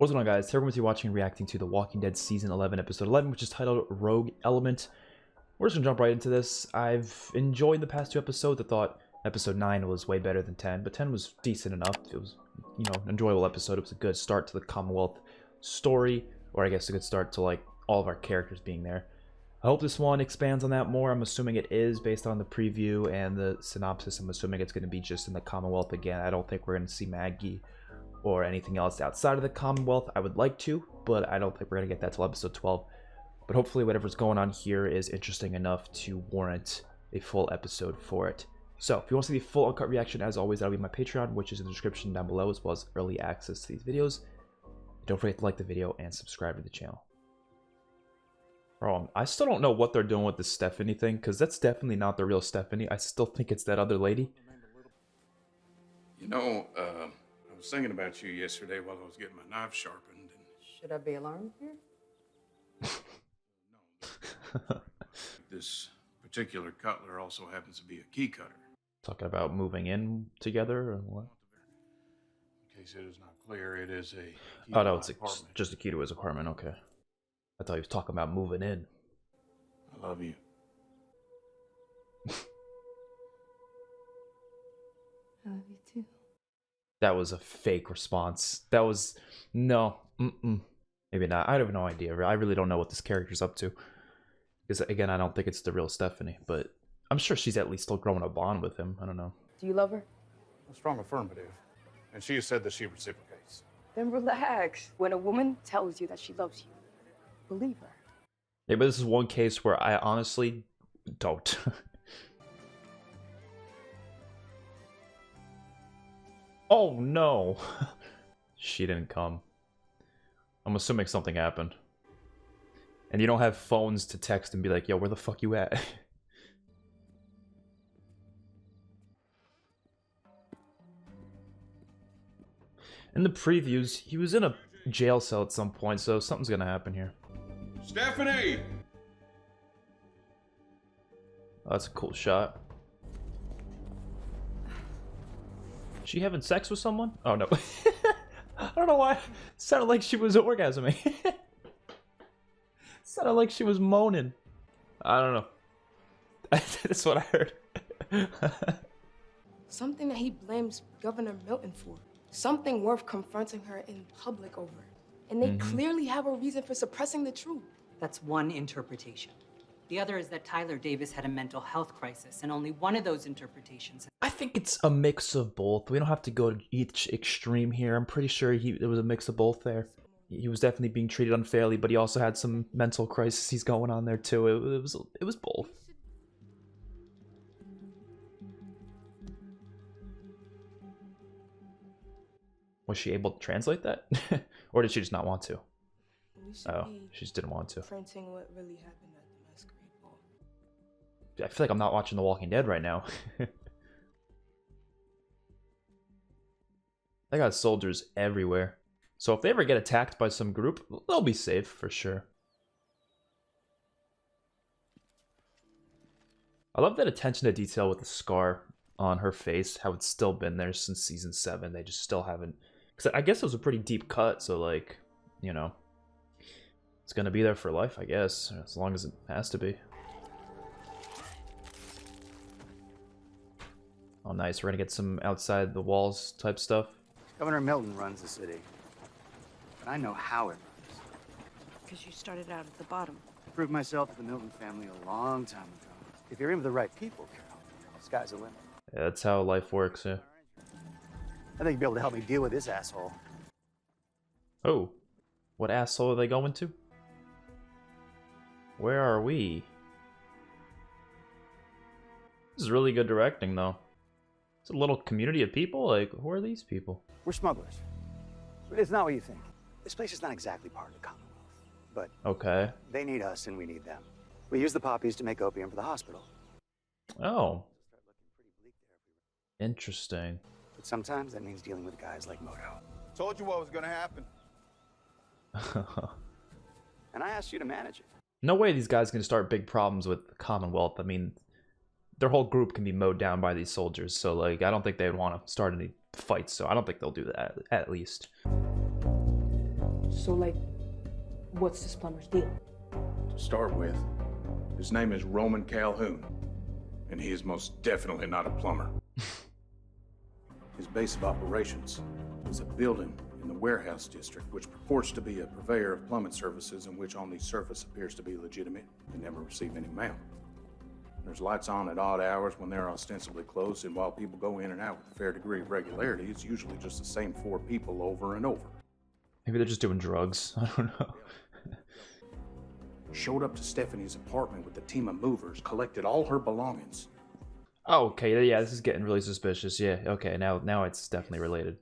What's going on, guys? Today we're going to be watching and reacting to The Walking Dead Season 11, Episode 11, which is titled Rogue Element. We're just going to jump right into this. I've enjoyed the past two episodes. I thought Episode 9 was way better than 10, but 10 was decent enough. It was, an enjoyable episode. It was a good start to the Commonwealth story, or I guess a good start to, like, all of our characters being there. I hope this one expands on that more. I'm assuming it is based on the preview and the synopsis. I'm assuming it's going to be just in the Commonwealth again. I don't think we're going to see Maggie or anything else outside of the Commonwealth. I would like to, but I don't think we're going to get that till episode 12. But hopefully whatever's going on here is interesting enough to warrant a full episode for it. So if you want to see the full uncut reaction, as always, that'll be my Patreon, which is in the description down below, as well as early access to these videos. Don't forget to like the video and subscribe to the channel. I still don't know what they're doing with the Stephanie thing, because that's definitely not the real Stephanie. I still think it's that other lady. You know, I was thinking about you yesterday while I was getting my knife sharpened. And... Should I be alarmed here? No. This particular cutler also happens to be a key cutter. Talking about moving in together or what? In case it is not clear, it is a key Oh no, to it's my apartment. just a key to his apartment, okay. I thought he was talking about moving in. I love you. I love you too. That was a fake response. That was... No. Maybe not. I have no idea. I really don't know what this character's up to. Because, again, I don't think it's the real Stephanie. But I'm sure she's at least still growing a bond with him. I don't know. Do you love her? A strong affirmative. And she has said that she reciprocates. Then relax. When a woman tells you that she loves you, believe her. Yeah, but this is one case where I honestly don't. Oh no! She didn't come. I'm assuming something happened. And you don't have phones to text and be like, yo, where the fuck you at? In the previews, he was in a jail cell at some point, so something's gonna happen here. Stephanie! Oh, that's a cool shot. She having sex with someone? Oh no. I don't know why. It sounded like she was orgasming. Sounded like she was moaning. I don't know. That's what I heard. Something that he blames Governor Milton for. Something worth confronting her in public over. And they clearly have a reason for suppressing the truth. That's one interpretation. The other is that Tyler Davis had a mental health crisis, and only one of those interpretations. I think it's a mix of both. We don't have to go to each extreme here. I'm pretty sure there was a mix of both there. He was definitely being treated unfairly, but he also had some mental crises going on there too. It was both. Was she able to translate that? Or did she just not want to? Oh, she just didn't want to. Printing what really happened at the masquerade ball. I feel like I'm not watching The Walking Dead right now. They got soldiers everywhere. So if they ever get attacked by some group, they'll be safe for sure. I love that attention to detail with the scar on her face, how it's still been there since season 7. They just still haven't... Because I guess it was a pretty deep cut, so like, it's gonna be there for life, I guess, as long as it has to be. Oh nice, we're gonna get some outside the walls type stuff. Governor Milton runs the city, but I know how it runs. Because you started out at the bottom. I proved myself to the Milton family a long time ago. If you're in with the right people, Carol, sky's the limit. Yeah, that's how life works, yeah. I think you'll be able to help me deal with this asshole. Oh, what asshole are they going to? Where are we? This is really good directing, though. It's a little community of people. Like, who are these people? We're smugglers. But it's not what you think. This place is not exactly part of the Commonwealth. But Okay. they need us and we need them. We use the poppies to make opium for the hospital. Oh. Interesting. But sometimes that means dealing with guys like Moto. Told you what was gonna happen. And I asked you to manage it. No way these guys can start big problems with the Commonwealth. I mean, their whole group can be mowed down by these soldiers, so like I don't think they'd want to start any fights, so I don't think they'll do that, at least. So, like, what's this plumber's deal? To start with, his name is Roman Calhoun, and he is most definitely not a plumber. His base of operations is a building in the warehouse district, which purports to be a purveyor of plumbing services and which on the surface appears to be legitimate and never receive any mail. There's lights on at odd hours when they're ostensibly closed, and while people go in and out with a fair degree of regularity, it's usually just the same 4 people over and over. Maybe they're just doing drugs. I don't know. Showed up to Stephanie's apartment with a team of movers, collected all her belongings. Oh, okay, yeah, this is getting really suspicious. Yeah, okay, now it's definitely related.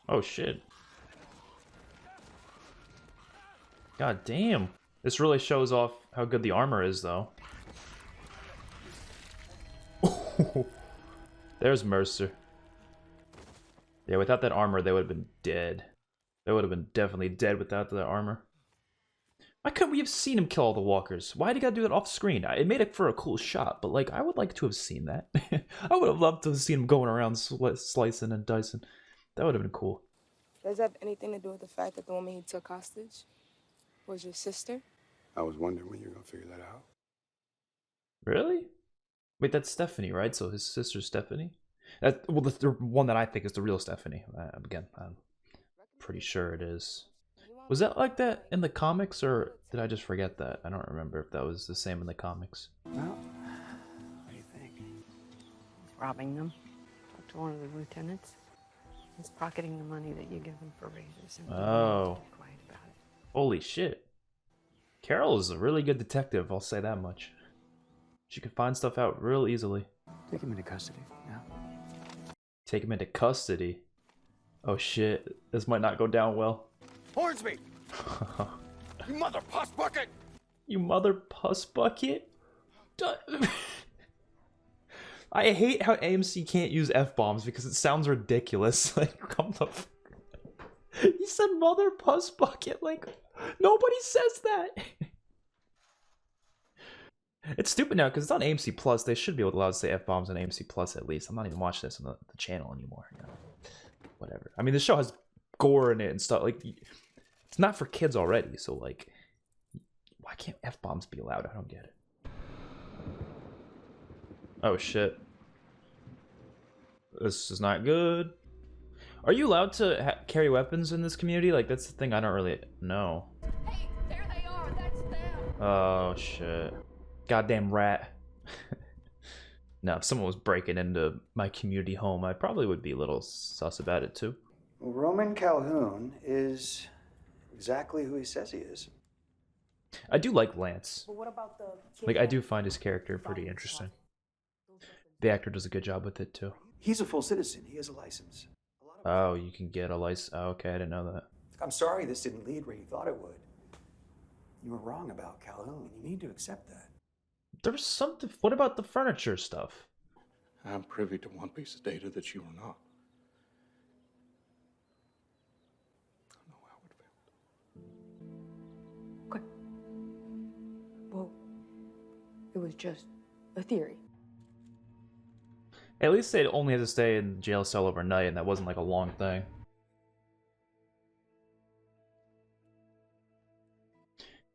Oh shit. God damn. This really shows off how good the armor is, though. There's Mercer. Yeah, without that armor, they would have been dead. They would have been definitely dead without the armor. Why couldn't we have seen him kill all the walkers? Why did he gotta do that off screen? It made it for a cool shot, but like, I would like to have seen that. I would have loved to have seen him going around slicing and dicing. That would have been cool. Does that have anything to do with the fact that the woman he took hostage was your sister? I was wondering when you were gonna figure that out. Really? Wait, that's Stephanie, right? So his sister's Stephanie? Well, the one that I think is the real Stephanie. Again, I'm pretty sure it is. Was that like that in the comics, or did I just forget that? I don't remember if that was the same in the comics. Well, what do you think? Robbing them. Talk to one of the lieutenants. He's pocketing the money that you give him for raises. And Oh. keep quiet about it. Holy shit. Carol is a really good detective, I'll say that much. She could find stuff out real easily. Take him into custody now. Take him into custody. Oh shit, this might not go down well. Hornsby! You mother puss bucket! You mother puss bucket? I hate how AMC can't use F-bombs because it sounds ridiculous. Like, come the fuck. He said mother puss bucket, like, nobody says that. It's stupid now because it's on AMC Plus. They should be able to allow to say F-bombs on AMC Plus at least. I'm not even watching this on the channel anymore. You know? Whatever. I mean, the show has gore in it and stuff. Like, it's not for kids already, so like, why can't F-bombs be allowed? I don't get it. Oh shit. This is not good. Are you allowed to carry weapons in this community? Like, that's the thing I don't really know. Hey, there they are. That's them. Oh shit. Goddamn rat. Now, if someone was breaking into my community home, I probably would be a little sus about it too. Well, Roman Calhoun is exactly who he says he is. I do like Lance. But what about the kid Like, I that- do find his character pretty interesting. The actor does a good job with it too. He's a full citizen. He has a license. Oh, you can get a license. Oh, okay, I didn't know that. I'm sorry this didn't lead where you thought it would. You were wrong about Calhoun. You need to accept that. There was something. What about the furniture stuff? I'm privy to one piece of data that you are not. I know how it felt. Okay. Well, it was just a theory. At least they only had to stay in the jail cell overnight, and that wasn't like a long thing.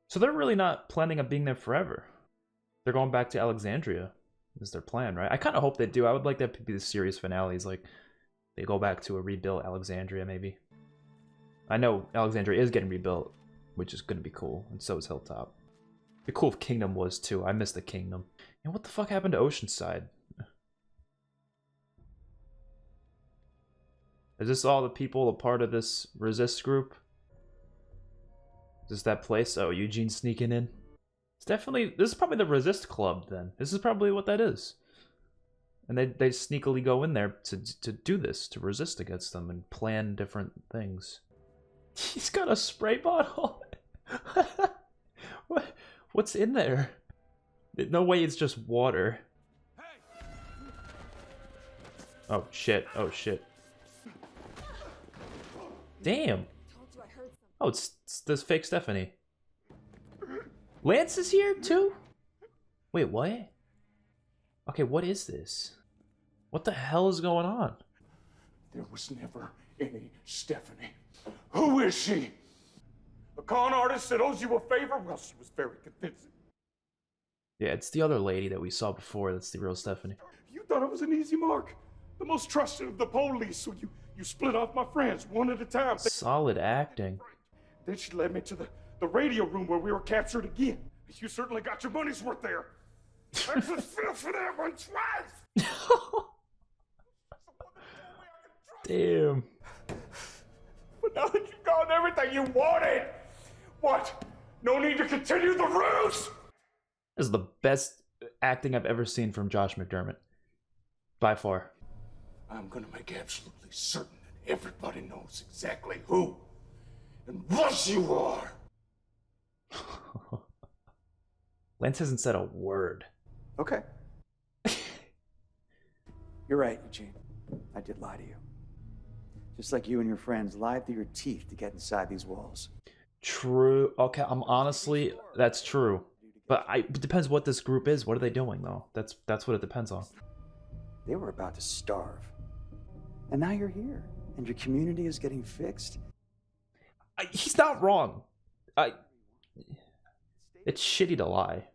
So they're really not planning on being there forever. They're going back to Alexandria, is their plan, right? I kind of hope they do. I would like that to be the series finales, like they go back to a rebuilt Alexandria, maybe. I know Alexandria is getting rebuilt, which is going to be cool, and so is Hilltop. The cool if Kingdom was too. I miss the Kingdom. And what the fuck happened to Oceanside? Is this all the people a part of this resist group? Is this that place? Oh, Eugene sneaking in? It's definitely, this is probably the resist club then. This is probably what that is. And they sneakily go in there to do this, to resist against them and plan different things. He's got a spray bottle? What's in there? No way it's just water. Oh shit, oh shit. Damn. Oh, it's this fake Stephanie. Lance is here too? Wait, what? Okay, what is this? What the hell is going on? There was never any Stephanie. Who is she? A con artist that owes you a favor? Well, she was very convincing. Yeah, it's the other lady that we saw before that's the real Stephanie. You thought it was an easy mark. The most trusted of the police, so you split off my friends one at a time. Solid acting. Then she led me to the radio room where we were captured again. You certainly got your money's worth there. I just fell for that one twice. Damn. But now that you've gotten everything you wanted, what? No need to continue the ruse? This is the best acting I've ever seen from Josh McDermott. By far. I'm gonna make absolutely certain that everybody knows exactly who and what you are. Lance hasn't said a word. Okay. You're right, Eugene. I did lie to you. Just like you and your friends lied through your teeth to get inside these walls. True. Okay, honestly, that's true. But it depends what this group is. What are they doing, though? That's what it depends on. They were about to starve. And now you're here. And your community is getting fixed. He's not wrong. It's shitty to lie.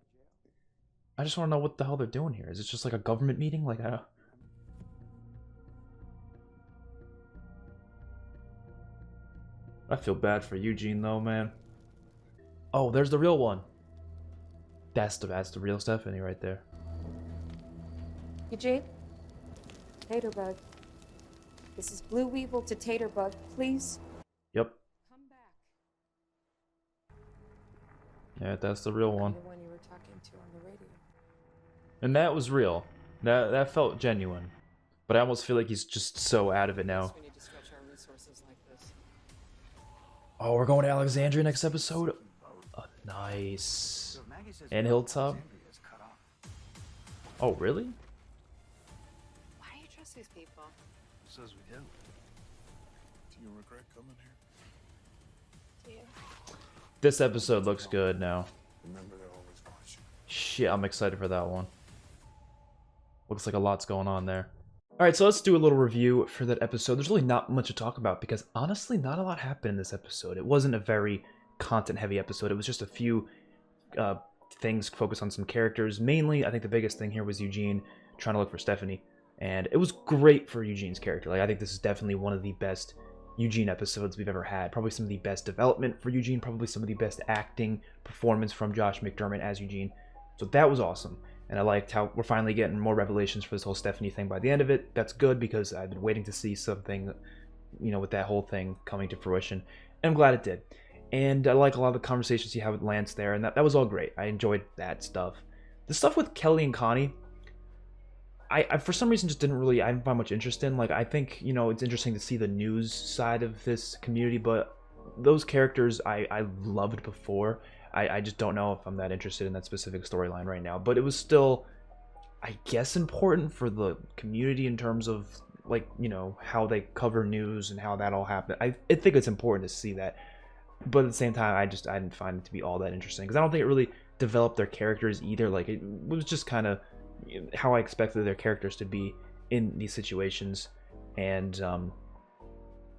I just want to know what the hell they're doing here. Is it just like a government meeting? Like, I feel bad for Eugene, though, man. Oh, there's the real one. That's the real Stephanie right there. Eugene? Taterbug. This is Blue Weevil to Taterbug, please. Yep. Come back. Yeah, that's the real one. The one you were talking to on the radio. And that was real. That felt genuine. But I almost feel like he's just so out of it now. We need to stretch our resources like this. Oh, we're going to Alexandria next episode? Nice. And Hilltop? Oh, really? Why do you trust these people? Says we do. Do you regret coming here? Do you? This episode looks good now. Remember, they always watch you. Shit, I'm excited for that one. Looks like a lot's going on there. Alright, so let's do a little review for that episode. There's really not much to talk about because honestly, not a lot happened in this episode. It wasn't a very content-heavy episode. It was just a few things focused on some characters. Mainly, I think the biggest thing here was Eugene trying to look for Stephanie. And it was great for Eugene's character. Like, I think this is definitely one of the best Eugene episodes we've ever had. Probably some of the best development for Eugene. Probably some of the best acting performance from Josh McDermott as Eugene. So that was awesome. And I liked how we're finally getting more revelations for this whole Stephanie thing by the end of it. That's good because I've been waiting to see something, with that whole thing coming to fruition. And I'm glad it did. And I like a lot of the conversations you have with Lance there. And that was all great. I enjoyed that stuff. The stuff with Kelly and Connie, I for some reason just I didn't find much interest in. Like, I think, it's interesting to see the news side of this community, but those characters I loved before. I just don't know if I'm that interested in that specific storyline right now. But it was still, I guess, important for the community in terms of, like, how they cover news and how that all happened. I think it's important to see that. But at the same time, I didn't find it to be all that interesting. Because I don't think it really developed their characters either. Like, it was just kind of how I expected their characters to be in these situations. And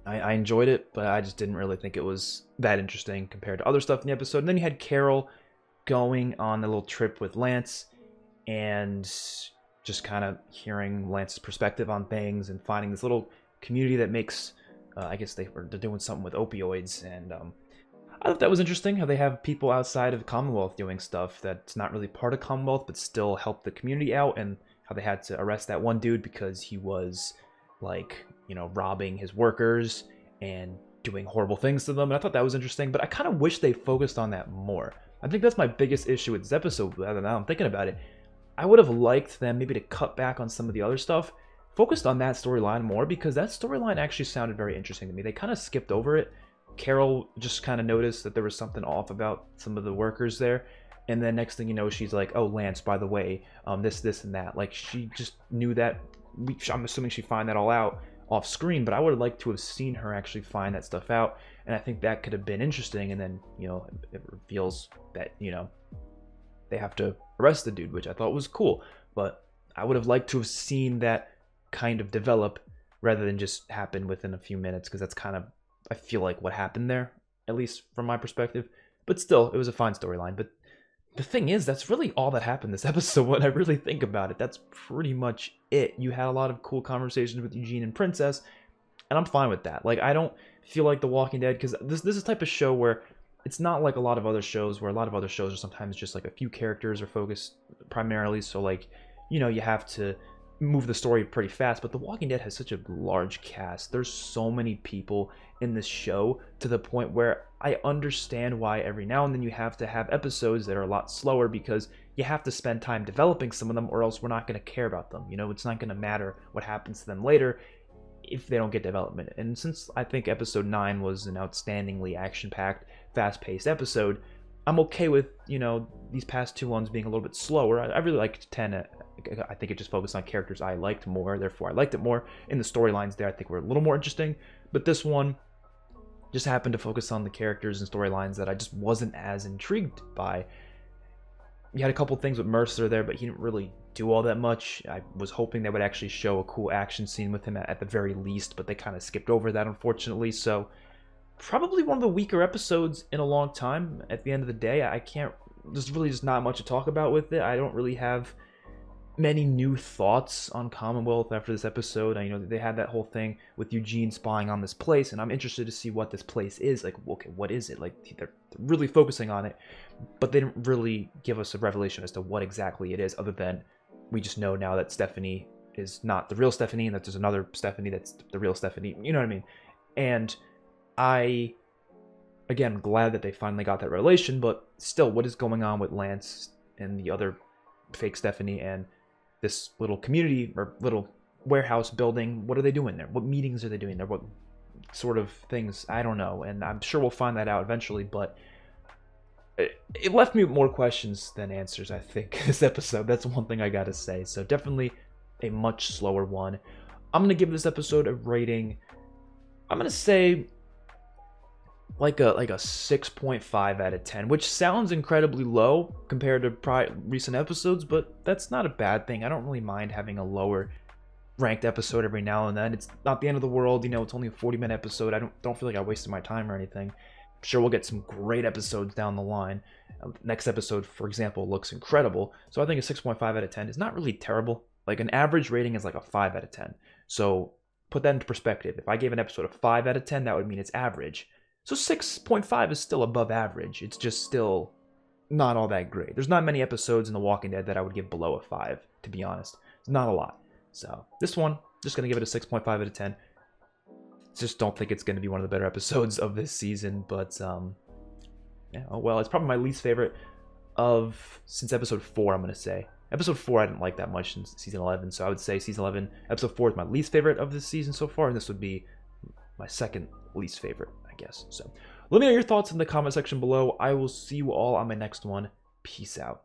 I enjoyed it, but I just didn't really think it was that interesting compared to other stuff in the episode. And then you had Carol going on a little trip with Lance and just kind of hearing Lance's perspective on things and finding this little community that makes, I guess they're doing something with opioids. And I thought that was interesting, how they have people outside of Commonwealth doing stuff that's not really part of Commonwealth, but still help the community out, and how they had to arrest that one dude because he was, like, robbing his workers and doing horrible things to them. And I thought that was interesting, but I kind of wish they focused on that more. I think that's my biggest issue with this episode. Now I'm thinking about it, I would have liked them maybe to cut back on some of the other stuff, focused on that storyline more, because that storyline actually sounded very interesting to me. They kind of skipped over it. Carol just kind of noticed that there was something off about some of the workers there, and then next thing you know, she's like, oh, Lance, by the way, this and that. Like, she just knew that. I'm assuming she'd find that all out off screen, but I would have liked to have seen her actually find that stuff out, and I think that could have been interesting. And then, it reveals that, they have to arrest the dude, which I thought was cool, but I would have liked to have seen that kind of develop rather than just happen within a few minutes, because that's kind of, I feel like, what happened there, at least from my perspective. But still, it was a fine storyline. But the thing is, that's really all that happened this episode when I really think about it. That's pretty much it. You had a lot of cool conversations with Eugene and Princess, and I'm fine with that. Like, I don't feel like The Walking Dead, because this is the type of show where it's not like a lot of other shows, where a lot of other shows are sometimes just like a few characters are focused primarily. So, like, you know, you have to move the story pretty fast. But The Walking Dead has such a large cast. There's so many people in this show, to the point where I understand why every now and then you have to have episodes that are a lot slower, because you have to spend time developing some of them, or else we're not going to care about them. You know, it's not going to matter what happens to them later if they don't get development. And since I think episode 9 was an outstandingly action-packed, fast-paced episode, I'm okay with, you know, these past 2 ones being a little bit slower. I really liked 10. I think it just focused on characters I liked more, therefore I liked it more. In the storylines there, I think were a little more interesting. But this one just happened to focus on the characters and storylines that I just wasn't as intrigued by. You had a couple things with Mercer there, but he didn't really do all that much. I was hoping they would actually show a cool action scene with him at the very least, but they kind of skipped over that, unfortunately. So probably one of the weaker episodes in a long time. At the end of the day, I can't, there's really just not much to talk about with it. I don't really have many new thoughts on Commonwealth after this episode. You know, they had that whole thing with Eugene spying on this place, and I'm interested to see what this place is. Like, okay, what is it? Like, they're really focusing on it, but they didn't really give us a revelation as to what exactly it is, other than we just know now that Stephanie is not the real Stephanie, and that there's another Stephanie that's the real Stephanie. You know what I mean? And I, again, glad that they finally got that revelation, but still, what is going on with Lance and the other fake Stephanie and this little community or little warehouse building? What are they doing there? What meetings are they doing there? What sort of things? I don't know, and I'm sure we'll find that out eventually, but it left me with more questions than answers, I think, this episode. That's one thing I gotta say. So definitely a much slower one. I'm gonna give this episode a rating, I'm gonna say like a 6.5 out of 10, which sounds incredibly low compared to recent episodes, but that's not a bad thing. I don't really mind having a lower ranked episode every now and then. It's not the end of the world, you know. It's only a 40-minute episode. I don't feel like I wasted my time or anything. I'm sure we'll get some great episodes down the line. Next episode, for example, looks incredible. So I think a 6.5 out of 10 is not really terrible. Like, an average rating is like a 5 out of 10. So put that into perspective. If I gave an episode a 5 out of 10, that would mean it's average. So 6.5 is still above average. It's just still not all that great. There's not many episodes in The Walking Dead that I would give below a 5, to be honest. It's not a lot. So this one, just going to give it a 6.5 out of 10. Just don't think it's going to be one of the better episodes of this season, but yeah, oh well. It's probably my least favorite since episode 4, I'm going to say. Episode 4 I didn't like that much in season 11, so I would say season 11, episode 4 is my least favorite of this season so far, and this would be my second least favorite, I guess. So let me know your thoughts in the comment section below. I will see you all on my next one. Peace out.